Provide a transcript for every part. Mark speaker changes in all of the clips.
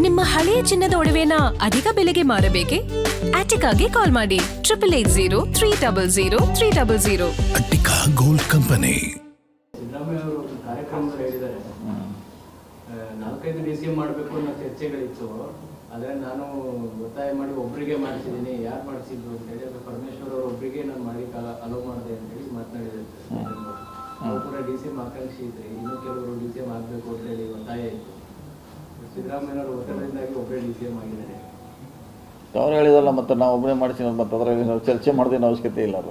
Speaker 1: ನಿಮ್ಮ ಹಳೆಯ ಚಿನ್ನದ ಒಡವೆನ ಅಧಿಕ ಬೆಲೆಗೆ ಮಾರಬೇಕೆ? ಆಟಿಕಾಗೆ ಕಾಲ್ ಮಾಡಿ 8880
Speaker 2: ಅಟ್ಟಿಕಾ ಗೋಲ್ಡ್ ಕಂಪನಿ.
Speaker 3: ಸಿದ್ದರಾಮಯ್ಯ ಅವರು ಕಾರ್ಯಕ್ರಮದಲ್ಲಿ ಹೇಳಿದ್ದಾರೆ 4-5 DCM ಮಾಡಬೇಕು ಅನ್ನೋ ಚರ್ಚೆಗಳಿತ್ತು. ಆದರೆ ನಾನು ಒತ್ತಾಯ ಮಾಡಿ ಒಬ್ಬರಿಗೆ ಮಾಡಿಸಿದ್ದೀನಿ, ಯಾರು ಮಾಡಿಸಿದ್ರು ಅಂತ ಹೇಳಿ ಅದು ಪರಮೇಶ್ವರ್ ಅವರು ಒಬ್ಬರಿಗೆ ನಾನು ಮಾಡಿಕ್ಕೆ ಅಲೋ ಮಾಡಿದೆ ಅಂತೇಳಿ ಮಾತನಾಡಿದ್ದಾರೆ. ನಾವು ಕೂಡ DCM ಆಕಾಂಕ್ಷಿ ಇದ್ರಿ, ಇನ್ನೂ ಕೆಲವರು DCM ಆಗಬೇಕು ಅಂತ ಹೇಳಿ ಒತ್ತಾಯ ಇತ್ತು. ಸಿದ್ದರಾಮಯ್ಯನವರು ಒತ್ತಡದಿಂದಾಗಿ ಒಬ್ಬರೇ DCM ಆಗಿದ್ದಾರೆ.
Speaker 4: ಅವ್ರು ಹೇಳಿದಲ್ಲ, ಮತ್ತು ನಾವು ಒಬ್ಬರೇ ಮಾಡಿಸಿ ಮತ್ತು ಅದರಲ್ಲಿ ನಾವು ಚರ್ಚೆ ಮಾಡೋದೇನು ಅವಶ್ಯಕತೆ ಇಲ್ಲ.
Speaker 3: ಅಲ್ಲ,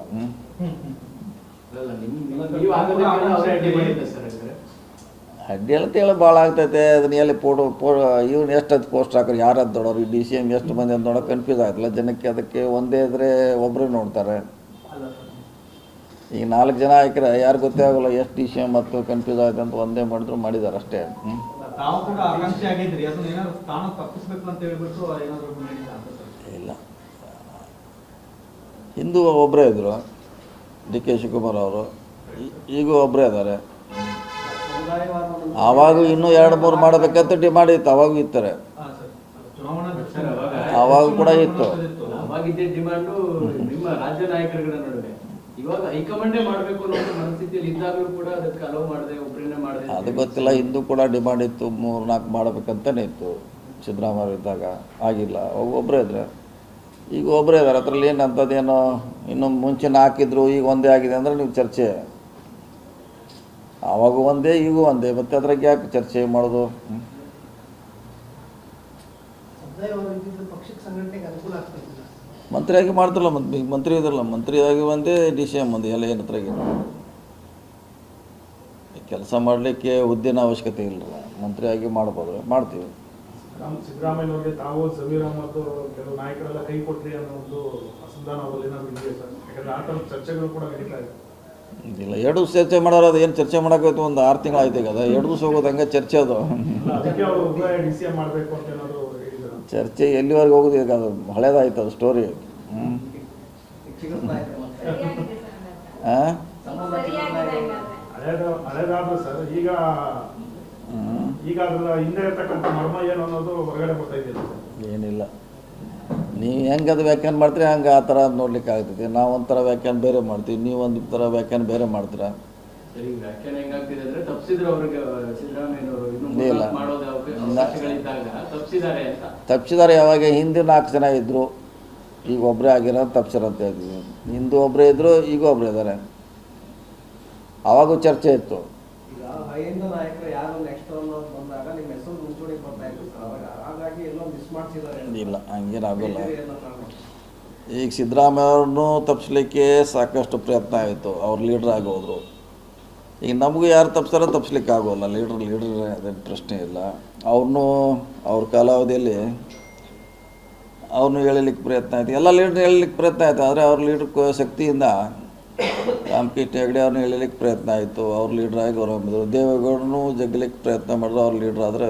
Speaker 3: ನೀವು ಆಗೋದೇ ಅವರೇ ಅಡ್ಡಿ ಮಾಡಿದ್ದೆ ಸರ್. ಅಂದರೆ
Speaker 4: ಅಡ್ಡಿ ಅಂತ ಹೇಳಿ ಭಾಳ ಆಗ್ತೈತೆ. ಅದನ್ನ ಎಲ್ಲಿ ಇವ್ನು ಎಷ್ಟು ಅದು ಪೋಸ್ಟ್ ಹಾಕೋರು, ಯಾರು ಅದು ದೊಡ್ಡವ್ರು, DCM ಎಷ್ಟು ಮಂದಿ ಅಂತ ನೋಡೋಕೆ ಕನ್ಫ್ಯೂಸ್ ಆಯ್ತಲ್ಲ ಜನಕ್ಕೆ. ಅದಕ್ಕೆ ಒಂದೇ ಇದ್ದರೆ ಒಬ್ಬರೇ ನೋಡ್ತಾರೆ. ಈಗ 4 ಜನ ಹಾಕಿದ್ರೆ ಯಾರು ಗೊತ್ತೇ ಆಗೋಲ್ಲ ಎಷ್ಟು DCM ಮತ್ತು ಕನ್ಫ್ಯೂಸ್ ಆಯ್ತು ಅಂತ ಒಂದೇ ಮಾಡಿದ್ರು ಮಾಡಿದ್ದಾರೆ ಅಷ್ಟೇ.
Speaker 5: ತಾವು ಕೂಡ ಆಕಾಂಕ್ಷಿ ಆಗಿದ್ರಿ, ಅದನ್ನ ಏನಾದ್ರು ಸ್ಥಾನ ತಪ್ಪಿಸ್ಬೇಕು ಅಂತ ಹೇಳ್ಬಿಟ್ಟು ಏನಾದ್ರು
Speaker 4: ಇಲ್ಲ, ಹಿಂದೂ ಒಬ್ಬರೇ ಇದ್ದರು DK ಶಿವಕುಮಾರ್ ಅವರು, ಈಗೂ ಒಬ್ಬರೇ ಇದ್ದಾರೆ. ಆವಾಗ ಇನ್ನೂ 2-3 ಮಾಡಬೇಕಂತ ಡಿಮಾಂಡ್ ಇತ್ತು, ಅವಾಗೂ ಇರ್ತಾರೆ, ಆವಾಗ ಕೂಡ ಇತ್ತು.
Speaker 3: ಅವಾಗಿದ್ದ ಡಿಮಾಂಡು ನಿಮ್ಮ ರಾಜ್ಯ ನಾಯಕರುಗಳ ನಡುವೆ. ಇವಾಗ ಹೈಕಮಾಂಡೇ ಮಾಡಬೇಕು ಅನ್ನೋ ಮನಸ್ಥಿತಿಯಲ್ಲಿ ಇದ್ದಾಗಲೂ ಕೂಡ ಅದಕ್ಕೆ ಅಲೋ ಮಾಡದೆ ಒಬ್ಬರನ್ನೇ ಮಾಡದೆ
Speaker 4: ಅದು ಗೊತ್ತಿಲ್ಲ. ಹಿಂದೂ ಕೂಡ ಡಿಮಾಂಡ್ ಇತ್ತು, 3-4 ಮಾಡಬೇಕಂತಲೇ ಇತ್ತು ಸಿದ್ದರಾಮಯ್ಯ ಇದ್ದಾಗ, ಆಗಿಲ್ಲ. ಅವಾಗ ಒಬ್ಬರೇ ಇದ್ರೆ, ಈಗ ಒಬ್ಬರೇ ಇದ್ದಾರೆ. ಅದರಲ್ಲಿ ಏನು ಅಂಥದ್ದೇನೋ ಇನ್ನು ಮುಂಚೆ ಹಾಕಿದ್ರು ಈಗ ಒಂದೇ ಆಗಿದೆ ಅಂದರೆ ನೀವು ಚರ್ಚೆ, ಆವಾಗ ಒಂದೇ ಈಗೂ ಒಂದೇ, ಮತ್ತು ಅದ್ರಾಗ ಯಾಕೆ ಚರ್ಚೆ ಮಾಡೋದು? ಮಂತ್ರಿಯಾಗಿ ಮಾಡ್ತಾರಲ್ಲ, ಮತ್ತು ಈಗ ಮಂತ್ರಿ ಇದ್ರಲ್ಲ, ಮಂತ್ರಿಯಾಗಿ ಒಂದೇ DCM ಒಂದು ಎಲ್ಲ ಏನು ಹತ್ರ ಕೆಲಸ ಮಾಡಲಿಕ್ಕೆ ಹುದ್ದೆನ ಅವಶ್ಯಕತೆ ಇಲ್ಲ, ಮಂತ್ರಿಯಾಗಿ ಮಾಡ್ಬೋದು, ಮಾಡ್ತೀವಿ.
Speaker 6: ಸಿದ್ದರಾಮಯ್ಯವ್ರಿಗೆ ತಾವು ಸಮೀರ್ ಅಹಮದ್ ಕೆಲವು ನಾಯಕರೆಲ್ಲ ಕೈ ಕೊಟ್ರಿ ಅನ್ನೋ ಒಂದು ಅಸಮಾಧಾನ ಅವರಲ್ಲಿ ಏನಾದ್ರು ಇದೆಯಾ ಸರ್? ಯಾಕಂದ್ರೆ ಆ ಥರದ ಚರ್ಚೆಗಳು ಕೂಡ ನಡೀತಾ ಇದೆ.
Speaker 4: ಇಲ್ಲ, 2 ದಿವಸ ಚರ್ಚೆ ಮಾಡೋರು, ಅದು ಏನು ಚರ್ಚೆ ಮಾಡೋಕ್ಕಾಯ್ತು, ಒಂದು 6 ತಿಂಗಳು ಆಯ್ತು ಈಗ. ಅದು 2 ದಿವಸ ಹೋಗೋದು ಹಂಗೆ ಚರ್ಚೆ. ಅದು
Speaker 6: ಅದಕ್ಕೆ ಅವರು ಉಭಯ DCM ಮಾಡಬೇಕು ಅಂತ ಏನಾದ್ರು ಹೇಳಿದ್ರು?
Speaker 4: ಚರ್ಚೆ ಎಲ್ಲಿವರೆಗೆ ಹೋಗೋದು ಈಗ? ಅದು ಹಳೇದಾಯ್ತು ಅದು ಸ್ಟೋರಿ.
Speaker 6: ಹಳೇದಾದ್ರು ಸರ್, ಈಗ ಅದರ ಹಿಂದೆ ಇರ್ತಕ್ಕಂಥ ಮರ್ಮ ಏನು ಅನ್ನೋದು ಹೊರಗಡೆ ಬರ್ತಾ ಇದೆಯಲ್ಲ ಸರ್?
Speaker 4: ಏನಿಲ್ಲ, ನೀವು ಹೆಂಗೆ ಅದು ವ್ಯಾಖ್ಯಾನ ಮಾಡ್ತೀರಿ ಹಂಗೆ ಆ ಥರ ನೋಡ್ಲಿಕ್ಕೆ ಆಗ್ತೈತಿ. ನಾವು ಒಂಥರ ವ್ಯಾಖ್ಯಾನ ಬೇರೆ ಮಾಡ್ತೀವಿ, ನೀವು ಒಂದು ಥರ ವ್ಯಾಖ್ಯಾನ ಬೇರೆ ಮಾಡ್ತೀರಾ.
Speaker 3: ಸರಿ, ವ್ಯಾಖ್ಯಾನ ಹೆಂಗಾಗ್ತಿದೆ ಅಂದ್ರೆ ತಪ್ಪಿಸಿದ್ರು ಅವ್ರಿಗೆ ಸಿದ್ದರಾಮಯ್ಯನವರು
Speaker 4: ಇಲ್ಲ,
Speaker 3: ತಪ್ಪಿಸಿದ್ದಾರೆ ಅಂತ.
Speaker 4: ತಪ್ಪಿಸಿದಾರೆ ಯಾವಾಗ? ಹಿಂದೆ 4 ಜನ ಇದ್ದರು, ಈಗ ಒಬ್ಬರೇ ಆಗಿರೋ ತಪ್ಪಿಸಿರೋ ಅಂತ ಹೇಳ್ತೀವಿ. ಹಿಂದೂ ಒಬ್ಬರೇ ಇದ್ದರು, ಈಗ ಒಬ್ಬರೇ ಇದ್ದಾರೆ. ಆವಾಗೂ ಚರ್ಚೆ ಇತ್ತು.
Speaker 7: ಈಗ ಹೈಂದ ನಾಯಕರು ಯಾರು ನೆಕ್ಸ್ಟ್ ಬಂದಾಗ ನಿಮ್ಮ ಹೆಸರು ಮುಂಚೂಣಿ ಬರ್ತಾ ಇತ್ತು ಸರ್, ಅವಾಗ ಹಾಗಾಗಿ ಎಲ್ಲೋ ಮಿಸ್ ಮಾಡ್ತಿದ್ದಾರೆ.
Speaker 4: ಇಲ್ಲ, ಹಂಗೇನಾಗೋಲ್ಲ. ಈಗ ಸಿದ್ದರಾಮಯ್ಯ ಅವ್ರನ್ನೂ ತಪ್ಪಿಸ್ಲಿಕ್ಕೆ ಸಾಕಷ್ಟು ಪ್ರಯತ್ನ ಆಯಿತು, ಅವ್ರು ಲೀಡ್ರ್ ಆಗಿ ಹೋದರು. ಈಗ ನಮಗೂ ಯಾರು ತಪ್ಪಿಸ್ತಾರೋ ತಪ್ಪಿಸ್ಲಿಕ್ಕೆ ಆಗೋಲ್ಲ. ಲೀಡ್ರ್ ಅದೇನು ಪ್ರಶ್ನೆ ಇಲ್ಲ. ಅವ್ರನ್ನೂ ಅವ್ರ ಕಾಲಾವಧಿಯಲ್ಲಿ ಅವ್ರನ್ನೂ ಎಳಿಲಿಕ್ಕೆ ಪ್ರಯತ್ನ ಆಯಿತು, ಎಲ್ಲ ಲೀಡ್ರ್ ಎಳಿಲಿಕ್ಕೆ ಪ್ರಯತ್ನ ಆಯಿತು. ಆದರೆ ಅವ್ರ ಲೀಡ್ರ್ ಶಕ್ತಿಯಿಂದ ರಾಮಕೃಷ್ಣ ಹೆಗಡೆ ಅವ್ರನ್ನ ಎಳಿಲಿಕ್ಕೆ ಪ್ರಯತ್ನ ಆಯಿತು, ಅವ್ರು ಲೀಡ್ರಾಗಿ ಅವ್ರು ಬಂದರು. ದೇವೇಗೌಡನೂ ಜಗ್ಲಿಕ್ಕೆ ಪ್ರಯತ್ನ ಮಾಡಿದ್ರು, ಅವ್ರು ಲೀಡ್ರ್ ಆದರೆ.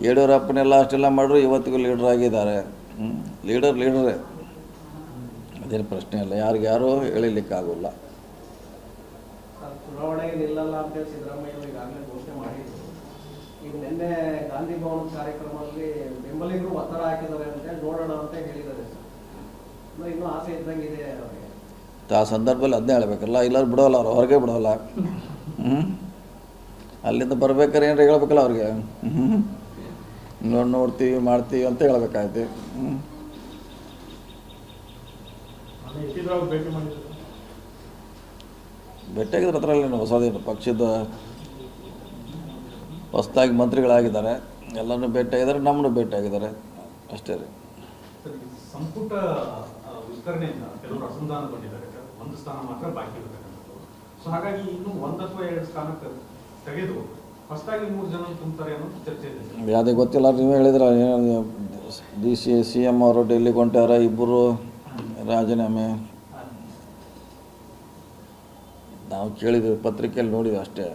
Speaker 4: ಯಡಿಯೂರಪ್ಪನೆಲ್ಲ ಅಷ್ಟೆಲ್ಲ ಮಾಡಿದ್ರು, ಇವತ್ತಿಗೂ ಲೀಡ್ರ್ ಆಗಿದ್ದಾರೆ. ಲೀಡರೇ, ಅದೇನು ಪ್ರಶ್ನೆ ಇಲ್ಲ, ಯಾರಿಗ್ಯಾರೂ ಎಳಿಲಿಕ್ಕಾಗೋಲ್ಲ.
Speaker 7: ಚುನಾವಣೆಗೆ ನಿಲ್ಲಲ್ಲ ಅಂತೇಳಿ ಸಿದ್ದರಾಮಯ್ಯ ಈಗಾಗಲೇ ಘೋಷಣೆ ಮಾಡಿದ್ರು. ಈಗ ನಿನ್ನೆ ಗಾಂಧಿ ಭವನ ಕಾರ್ಯಕ್ರಮದಲ್ಲಿ ಬೆಂಬಲಿಗರು ಒತ್ತಡ ಹಾಕಿದ್ದಾರೆ ಅಂತೇಳಿ ನೋಡೋಣ ಅಂತ ಹೇಳಿದ್ದಾರೆ ಸರ್. ಇನ್ನೂ ಆಸೆ ಇದ್ದಂಗಿದೆ ಅವರಿಗೆ.
Speaker 4: ಆ ಸಂದರ್ಭದಲ್ಲಿ ಅದನ್ನೇ ಹೇಳಬೇಕಲ್ಲ, ಇಲ್ಲಾರು ಬಿಡೋಲ್ಲ, ಅವ್ರು ಹೊರಗೆ ಬಿಡೋಲ್ಲ. ಅಲ್ಲಿಂದ ಬರ್ಬೇಕಾದ್ರೆ ಏನಾರು ಹೇಳ್ಬೇಕಲ್ಲ ಅವ್ರಿಗೆ. ನೋಡ್ತೀವಿ ಮಾಡ್ತೀವಿ ಅಂತ ಹೇಳ್ಬೇಕಾಯ್ತು. ಭೇಟಿಯಾಗಿದ್ರೆ ಅದರಲ್ಲಿ ಹೊಸದೇನು, ಪಕ್ಷದ ಹೊಸದಾಗಿ ಮಂತ್ರಿಗಳಾಗಿದ್ದಾರೆ, ಎಲ್ಲರೂ ಭೇಟಿಯಾಗಿದ್ದಾರೆ, ನಮ್ಮನ್ನು ಭೇಟಿಯಾಗಿದ್ದಾರೆ, ಅಷ್ಟೇ ರೀ.
Speaker 5: ಸಂಪುಟ ವಿಸ್ತರಣೆಯಿಂದ ಕೆಲವರು ಅಸಮಾಧಾನಗೊಂಡಿದ್ದಾರೆ, ಒಂದು ಸ್ಥಾನ ಮಾತ್ರ ಬಾಕಿ ಇರತಕ್ಕಂಥದ್ದು. ಸೊ ಹಾಗಾಗಿ ಇನ್ನೂ 1 ಅಥವಾ 2 ಸ್ಥಾನ ತೆಗೆದು ಹೊಸದಾಗಿ 3 ಜನ ತುಂಬ್ತಾರೆ ಅನ್ನೋದು ಚರ್ಚೆ ಇದೆ.
Speaker 4: ಯಾವುದೇ ಗೊತ್ತಿಲ್ಲ, ನೀವು ಹೇಳಿದ್ರೆ CM ಅವರು ಡೆಲ್ಲಿಗೆ ಹೊಂಟಾರ, 2 ರಾಜೀನಾಮೆ ನಾವು ಕೇಳಿದ್ವಿ, ಪತ್ರಿಕೆಯಲ್ಲಿ ನೋಡಿದ್ವಿ ಅಷ್ಟೇ.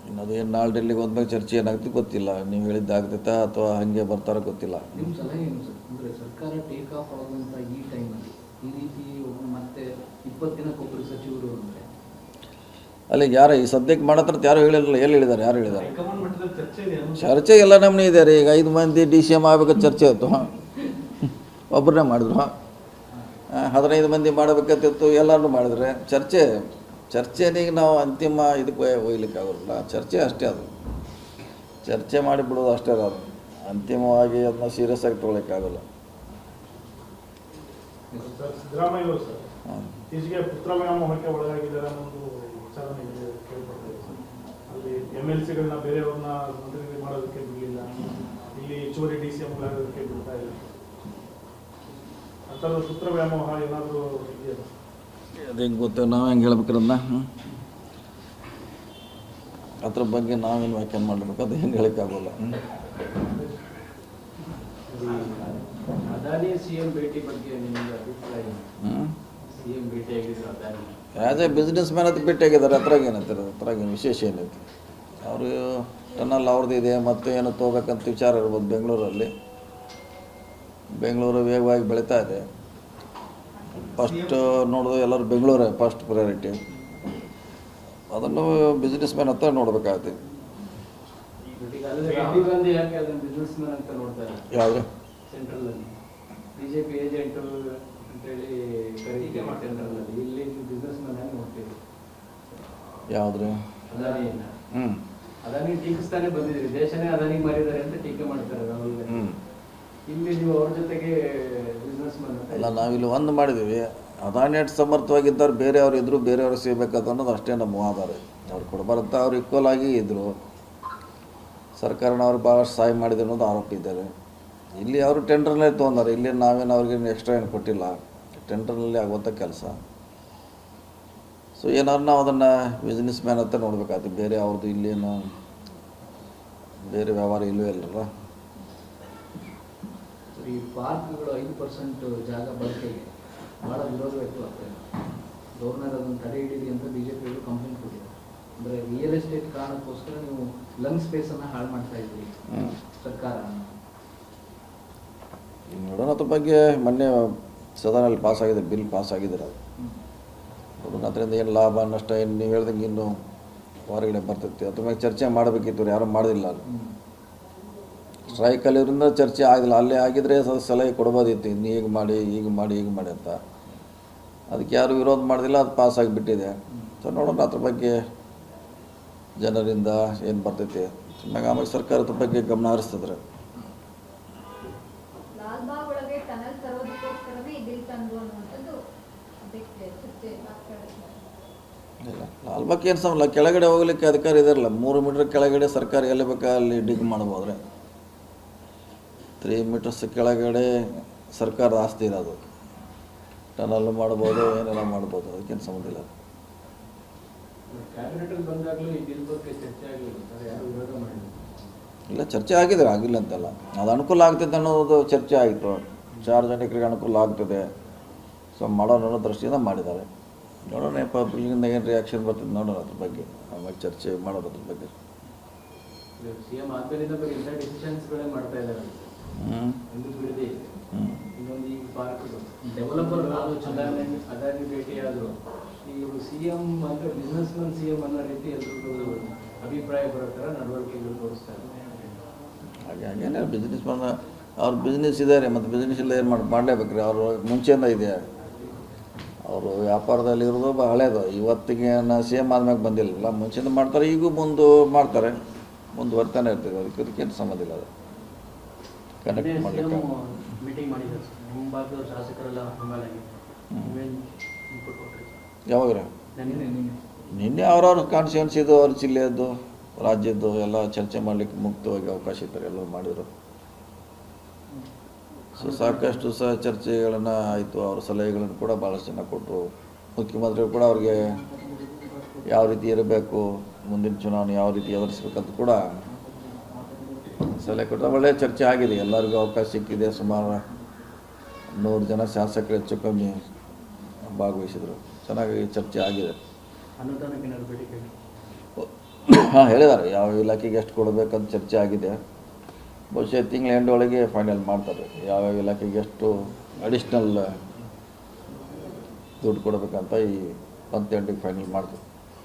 Speaker 4: ಇನ್ನದು ಏನು ನಾಳೆ ಡೆಲ್ಲಿಗೆ ಹೋದ್ಮೇಲೆ ಚರ್ಚೆ ಏನಾಗ್ತದೆ ಗೊತ್ತಿಲ್ಲ. ನೀವು ಹೇಳಿದ್ದಾಗ್ತೈತಾ ಅಥವಾ ಹಾಗೆ ಬರ್ತಾರೋ ಗೊತ್ತಿಲ್ಲ.
Speaker 8: ನಿಮ್ಮ ಸಲಹೆ ಏನು ಸರ್? ಅಂದರೆ ಸರ್ಕಾರ ಟೇಕ್ ಆಫ್ ಆಗುವಂಥ ಈ ಟೈಮಲ್ಲಿ ಈ ರೀತಿ ಮತ್ತೆ 20 ದಿನಕ್ಕೊಬ್ಬರು ಸಚಿವರು ಅಂದರೆ
Speaker 4: ಅಲ್ಲಿಗೆ ಯಾರು ಈ ಸದ್ಯಕ್ಕೆ ಮಾಡತ್ರ ಯಾರು ಹೇಳಿರಲಿಲ್ಲ, ಎಲ್ಲಿ ಹೇಳಿದ್ದಾರೆ, ಯಾರು ಹೇಳಿದ್ದಾರೆ?
Speaker 5: ಹೈಕಮಾಂಡ್ ಮಟ್ಟದಲ್ಲಿ ಚರ್ಚೆ ಇದೆ ಅನ್ನೋ
Speaker 4: ಚರ್ಚೆ ಎಲ್ಲ ನಮ್ಮನೆ ಇದೆ ರೀ. ಈಗ 5 ಮಂದಿ DCM ಆಗಬೇಕು ಚರ್ಚೆ ಇತ್ತು, ಒಬ್ಬರನ್ನೇ ಮಾಡಿದ್ರು. 15 ಮಂದಿ ಮಾಡಬೇಕಂತಿತ್ತು, ಎಲ್ಲರೂ ಮಾಡಿದ್ರೆ. ಚರ್ಚೆನಿಗೆ ನಾವು ಅಂತಿಮ ಇದಕ್ಕೆ ಒಯ್ಲಿಕ್ಕೆ ಆಗೋಲ್ಲ. ಚರ್ಚೆ ಅಷ್ಟೇ, ಅದು ಚರ್ಚೆ ಮಾಡಿಬಿಡೋದು ಅಷ್ಟೇ. ಅದು ಅಂತಿಮವಾಗಿ ಅದನ್ನ ಸೀರಿಯಸ್ ಆಗಿ ತೊಗೊಳಕ್ಕಾಗಲ್ಲ.
Speaker 6: ಸರ್, ಸಿದ್ದರಾಮಯ್ಯ ಅವರು ಸರ್
Speaker 4: ಹಾಂ,
Speaker 6: ಇತ್ತೀಚೆಗೆ ಪುತ್ರ ವ್ಯಾಮೋಹಕ್ಕೆ ಒಳಗಾಗಿದ್ದಾರೆ ಅನ್ನೋದು ವಿಚಾರ ಕೇಳ್ಪಡ್ತಾ ಇದೆ. ಅಲ್ಲಿ MLCಗಳನ್ನ ಬೇರೆಯವ್ರನ್ನ ಮಂತ್ರಿ ಮಾಡೋದಕ್ಕೆ ಬಿಡಲಿಲ್ಲ, ಇಲ್ಲಿ ಹೆಚ್ಚುವರಿ DCMಗಳಾಗೋದಕ್ಕೆ ಬಿಡ್ತಾ ಇಲ್ಲ. ಆ ಥರದ ಪುತ್ರ ವ್ಯಾಮೋಹ ಏನಾದರೂ ಇದೆಯಾ?
Speaker 4: ಅದು ಹೆಂಗೆ ಗೊತ್ತು, ನಾವು ಹೆಂಗೆ ಹೇಳ್ಬೇಕ್ರನ್ನ ಅದ್ರ ಬಗ್ಗೆ ನಾವೇನು ವ್ಯಾಖ್ಯಾನ ಮಾಡಬೇಕು, ಅದು ಹೆಂಗೆ ಹೇಳೋಕ್ಕಾಗೋಲ್ಲ.
Speaker 3: ಅದಾನಿ CM ಭೇಟಿ ಬಗ್ಗೆ ನಿಮಗೆ ಅಭಿಪ್ರಾಯ? CM ಭೇಟಿಯಾಗಿದ್ರು Adani
Speaker 4: as a businessman ಅದು ಭೇಟಿಯಾಗಿದ್ದಾರೆ. ಅದ್ರಾಗ ಏನಂತಾರೆ, ಅದ್ರಾಗೇನು ವಿಶೇಷ ಏನೈತಿ? ಅವರು ಟನಲ್ ಅವ್ರದ್ದು ಇದೆ, ಮತ್ತೆ ಏನು ತೊಗೋಬೇಕಂತ ವಿಚಾರ ಇರ್ಬೋದು. ಬೆಂಗಳೂರು ವೇಗವಾಗಿ ಬೆಳೀತಾ ಇದೆ. ಫಸ್ಟ್ ನೋಡೋದು ಎಲ್ಲರೂ ಬೆಂಗಳೂರೇ ಫಸ್ಟ್ ಪ್ರಯಾರಿಟಿ. ಅದನ್ನು ಬಿಸ್ನೆಸ್ ಮ್ಯಾನ್ ಹತ್ರ ನೋಡ್ಬೇಕಾಗತ್ತೆ.
Speaker 3: ರಾಹುಲ್ ಗಾಂಧಿ ಯಾಕೆ ಅದನ್ನು ಬಿಸ್ನೆಸ್ ಮ್ಯಾನ್ ಅಂತ ನೋಡ್ತಾರೆ?
Speaker 4: ಯಾವುದು
Speaker 3: ಸೆಂಟ್ರಲ್ ಅಲ್ಲಿ BJP ಏಜೆಂಟ್ ಅಂತೇಳಿ ಕರೀತಾರೆ ಸೆಂಟ್ರಲ್ ಅಲ್ಲಿ. ಇಲ್ಲಿ ಬಿಸ್ನೆಸ್ ಮ್ಯಾನ್ ಆಗಿ ನೋಡ್ತೀವಿ
Speaker 4: ಯಾವುದ್ರಿ?
Speaker 3: ಅದಾನಿಯನ್ನ.
Speaker 4: ಹ್ಞೂ
Speaker 3: ಅದಾನಿ ಟೀಕಿಸ್ತಾನೆ ಬಂದಿದ್ರಿ, ದೇಶನೇ ಅದಾನಿಗೆ ಮಾರಿದ್ದಾರೆ ಅಂತ ಟೀಕೆ ಮಾಡ್ತಾರೆ ರಾಹುಲ್ ಗಾಂಧಿ. ಇಲ್ಲಿ ನೀವು ಅವ್ರ ಜೊತೆಗೆ ಬಿಸ್ನೆಸ್ ಮ್ಯಾನ್
Speaker 4: ಅಲ್ಲ, ನಾವಿಲ್ಲಿ ಒಂದು ಮಾಡಿದ್ದೀವಿ. ಅದಾನಿ ಎಷ್ಟು ಸಮರ್ಥವಾಗಿದ್ದಾರೆ, ಬೇರೆಯವರು ಇದ್ದರು, ಬೇರೆಯವ್ರು ಸಿಗಬೇಕಂತ ಅನ್ನೋದು ಅಷ್ಟೇ ನಮ್ಮ ಆಧಾರ. ಅವ್ರು ಕೊಡಬಾರಂತ ಅವ್ರು ಈಕ್ವಲ್ ಆಗಿ ಇದ್ದರು. ಸರ್ಕಾರನ ಅವ್ರು ಭಾಳಷ್ಟು ಸಹಾಯ ಮಾಡಿದೆ ಅನ್ನೋದು ಆರೋಪ ಇದ್ದಾರೆ. ಇಲ್ಲಿ ಅವರು ಟೆಂಡರ್ನೇ ತೊಗೊಂಡಾರೆ. ಇಲ್ಲಿ ನಾವೇನು ಅವ್ರಿಗೇನು ಎಕ್ಸ್ಟ್ರಾ ಏನು ಕೊಟ್ಟಿಲ್ಲ, ಟೆಂಡರ್ನಲ್ಲಿ ಆಗುವಂಥ ಕೆಲಸ. ಸೊ ಏನಾದ್ರು ನಾವು ಅದನ್ನು ಬಿಸ್ನೆಸ್ ಮ್ಯಾನ್ ಅಂತ ನೋಡ್ಬೇಕಾಗ್ತದೆ. ಬೇರೆ ಅವ್ರದ್ದು ಇಲ್ಲೇನು ಬೇರೆ ವ್ಯವಹಾರ ಇಲ್ಲವೇ ಇಲ್ಲಲ್ಲ.
Speaker 8: ಈ ಪಾರ್ಕ್ಗಳು 5% ಜಾಗ ಬಳಕೆಗೆ ಭಾಳ ವಿರೋಧ ವ್ಯಕ್ತವಾಗ್ತಾ ಇದೆ. ಗವರ್ನರ್ ಅದನ್ನು ತಡೆ ಹಿಡಿದಿ ಅಂತ BJP ಕಂಪ್ಲೇಂಟ್ ಕೊಟ್ಟಿದ್ದಾರೆ. ಅಂದರೆ ರಿಯಲ್ ಎಸ್ಟೇಟ್ ಕಾರಣಕ್ಕೋಸ್ಕರ ನೀವು ಲಂಗ್ ಸ್ಪೇಸನ್ನು ಹಾಳು ಮಾಡ್ತಾ ಇದ್ದೀರಿ ಸರ್ಕಾರ.
Speaker 4: ನೋಡೋಣ, ಅದ್ರ ಬಗ್ಗೆ ಮೊನ್ನೆ ಸದನಲ್ಲಿ ಪಾಸಾಗಿದೆ, ಬಿಲ್ ಪಾಸಾಗಿದ್ದಾರೆ. ನೋಡೋಣ ಅದರಿಂದ ಏನು ಲಾಭ ನಷ್ಟ ಏನು ನೀವು ಹೇಳ್ದಂಗೆ ಇನ್ನೂ ಹೊರಗಡೆ ಬರ್ತೈತಿ. ಅದ್ರ ಮೇಲೆ ಚರ್ಚೆ ಮಾಡಬೇಕಿತ್ತು, ಯಾರೂ ಮಾಡೋದಿಲ್ಲ. ಸ್ಟ್ರೈಕಲ್ಲಿರೋದ್ರಿಂದ ಚರ್ಚೆ ಆಗಿಲ್ಲ. ಅಲ್ಲೇ ಆಗಿದ್ರೆ ಸಲಹೆ ಕೊಡ್ಬೋದಿತ್ತು, ಇನ್ನು ಈಗ ಮಾಡಿ ಅಂತ. ಅದಕ್ಕೆ ಯಾರು ವಿರೋಧ ಮಾಡೋದಿಲ್ಲ, ಅದು ಪಾಸಾಗಿಬಿಟ್ಟಿದೆ. ಸೊ ನೋಡೋಣ ಅದ್ರ ಬಗ್ಗೆ ಜನರಿಂದ ಏನು ಬರ್ತೈತಿ. ಆಮೇಲೆ ಸರ್ಕಾರದ ಬಗ್ಗೆ ಗಮನ ಹರಿಸಿದ್ರೆ
Speaker 9: ಲಾಲ್ಬಾಗ್ ಒಳಗೆ ಟನಲ್ ತರೋದಕ್ಕೋಸ್ಕರವೇ ಈ ಬಿಲ್ ತಂದು ಅನ್ನುವಂಥದ್ದು ಚರ್ಚೆ
Speaker 4: ಇಲ್ಲ. ಲಾಲ್ಬಾಗ್ ಏನು ಸಮಲ್ಲ, ಕೆಳಗಡೆ ಹೋಗ್ಲಿಕ್ಕೆ ಅಧಿಕಾರ ಇದಾರಲ್ಲ. 3 ಮೀಟ್ರ್ ಕೆಳಗಡೆ ಸರ್ಕಾರ ಎಲ್ಲಿ ಬೇಕಾ ಅಲ್ಲಿ ಡಿಗ್ ಮಾಡ್ಬೋದ್ರೆ. 3 ಮೀಟರ್ಸ್ ಕೆಳಗಡೆ ಸರ್ಕಾರದ ಆಸ್ತಿ ಇರೋದು. ಟನಲ್ ಮಾಡ್ಬೋದು, ಏನೆಲ್ಲ ಮಾಡ್ಬೋದು, ಅದಕ್ಕೇನು ಸಂಬಂಧ ಇಲ್ಲ.
Speaker 3: ಕ್ಯಾಬಿನೆಟ್ ಅಲ್ಲಿ ಬಂದಾಗಲೂ ಈ ಬಿಲ್ ಬಗ್ಗೆ ಚರ್ಚೆ ಆಗಲಿಲ್ಲ, ಯಾರು ವಿರೋಧ ಮಾಡಿಲ್ಲ.
Speaker 4: ಇಲ್ಲ, ಚರ್ಚೆ ಆಗಿದ್ರೆ ಆಗಿಲ್ಲ ಅಂತಲ್ಲ. ಅದು ಅನುಕೂಲ ಆಗ್ತದೆ ಅನ್ನೋದು ಚರ್ಚೆ ಆಯಿತು. ಸಾರ್ವಜನಿಕರಿಗೆ ಅನುಕೂಲ ಆಗ್ತದೆ, ಸೊ ಮಾಡೋಣ ಅನ್ನೋ ದೃಷ್ಟಿಯಿಂದ ಮಾಡಿದ್ದಾರೆ. ನೋಡೋಣ ಪಬ್ಲಿಕ್ಕಿಂದ ಏನು ರಿಯಾಕ್ಷನ್ ಬರ್ತದೆ ನೋಡೋಣ. ಅದ್ರ ಬಗ್ಗೆ ಆಮೇಲೆ ಚರ್ಚೆ ಮಾಡೋದು. ಅದ್ರ ಬಗ್ಗೆ
Speaker 3: CM ಆದ್ಮೇಲಿಂದ ಬರೀ ಇಂಥ ಡಿಸಿಷನ್ಸ್ಗಳೇ ಮಾಡ್ತಾ ಇದ್ದಾರೆ. ಒಂದು ಬಿಡದೆ ಇದೆ, ಇನ್ನೊಂದು ಈ ಪಾರ್ಕ್
Speaker 8: ಡೆವಲಪರ್
Speaker 3: ಅದಾನಿ ಭೇಟಿಯಾದರು. ಇವರು CM ಅಂದರೆ ಬಿಸ್ನೆಸ್ ಮ್ಯಾನ್ CM ಅನ್ನೋ ರೀತಿ ಎಲ್ರಿಗೂ ಅಭಿಪ್ರಾಯ ಬರೋ ಥರ ನಡವಳಿಕೆಗಳು ತೋರಿಸ್ತಾರೆ.
Speaker 4: ಹಾಗೇನೆ ಬಿಸ್ನೆಸ್ ಮ್ಯಾನ್ ಅವ್ರ ಬಿಸ್ನೆಸ್ ಇದ್ದಾರೆ, ಮತ್ತು ಬಿಸ್ನೆಸ್ ಇಲ್ಲ ಏನು ಮಾಡಲೇಬೇಕ್ರಿ. ಅವರು ಮುಂಚೆಯಿಂದ ಇದೆ, ಅವರು ವ್ಯಾಪಾರದಲ್ಲಿ ಇರೋದು ಹಳೇದು. ಇವತ್ತಿಗೆ CM ಆದ್ಮೇಲೆ ಬಂದಿಲ್ಲ, ಮುಂಚೆಯಿಂದ ಮಾಡ್ತಾರೆ, ಈಗೂ ಮಾಡ್ತಾರೆ, ಮುಂದುವರ್ತಾನೆ ಇರ್ತದೆ. ಅದಕ್ಕೇನು ಸಂಬಂಧ ಇಲ್ಲ. ಅದು ಕನೆಕ್ಟ್ ಮಾಡಲಿಕ್ಕೆ
Speaker 3: ಮೀಟಿಂಗ್ ಮಾಡಿದ್ದಾರೆ ಸರ್, ನಿಮ್ಮ ಭಾಗದ ಶಾಸಕರೆಲ್ಲ ಹಂಗಾಗಿ
Speaker 4: ಯಾವಾಗ ನಿನ್ನೆ ಅವ್ರವ್ರ ಕಾನ್ಸ್ಟಿಟ್ಯೂನ್ಸಿದು, ಅವ್ರ ಜಿಲ್ಲೆಯದ್ದು, ರಾಜ್ಯದ್ದು ಎಲ್ಲ ಚರ್ಚೆ ಮಾಡಲಿಕ್ಕೆ ಮುಕ್ತವಾಗಿ ಅವಕಾಶ ಇದ್ದಾರೆ, ಎಲ್ಲರೂ ಮಾಡಿದರು. ಸೊ ಸಾಕಷ್ಟು ಚರ್ಚೆಗಳನ್ನು ಆಯಿತು. ಅವ್ರ ಸಲಹೆಗಳನ್ನು ಕೂಡ ಭಾಳಷ್ಟು ಜನ ಕೊಟ್ಟರು. ಮುಖ್ಯಮಂತ್ರಿಗಳು ಕೂಡ ಅವ್ರಿಗೆ ಯಾವ ರೀತಿ ಇರಬೇಕು, ಮುಂದಿನ ಚುನಾವಣೆ ಯಾವ ರೀತಿ ಎದುರಿಸ್ಬೇಕಂತ ಕೂಡ ಸಲಹೆ ಕೊಟ್ಟರು. ಒಳ್ಳೆಯ ಚರ್ಚೆ ಆಗಿದೆ, ಎಲ್ಲರಿಗೂ ಅವಕಾಶ ಸಿಕ್ಕಿದೆ. ಸುಮಾರು 100 ಜನ ಶಾಸಕರು ಹೆಚ್ಚು ಕಮ್ಮಿ ಭಾಗವಹಿಸಿದರು. ಚೆನ್ನಾಗಿ ಚರ್ಚೆ ಆಗಿದೆ.
Speaker 3: ಅನುದಾನಕ್ಕೆ ಬೇಡಿಕೆ
Speaker 4: ಹಾಂ, ಹೇಳಿದ್ದಾರೆ ಯಾವ ಇಲಾಖೆಗೆ ಎಷ್ಟು ಕೊಡಬೇಕಂತ ಚರ್ಚೆ ಆಗಿದೆ. ಬಹುಶಃ ತಿಂಗಳ ಎಂಡ್ ಒಳಗೆ ಫೈನಲ್ ಮಾಡ್ತಾರೆ, ಯಾವ್ಯಾವ ಇಲಾಖೆಗೆ ಎಷ್ಟು ಅಡಿಷ್ನಲ್ ದುಡ್ಡು ಕೊಡಬೇಕಂತ ಈ ಮಂತ್ ಎಂಡಿಗೆ ಫೈನಲ್ ಮಾಡ್ತಾರೆ.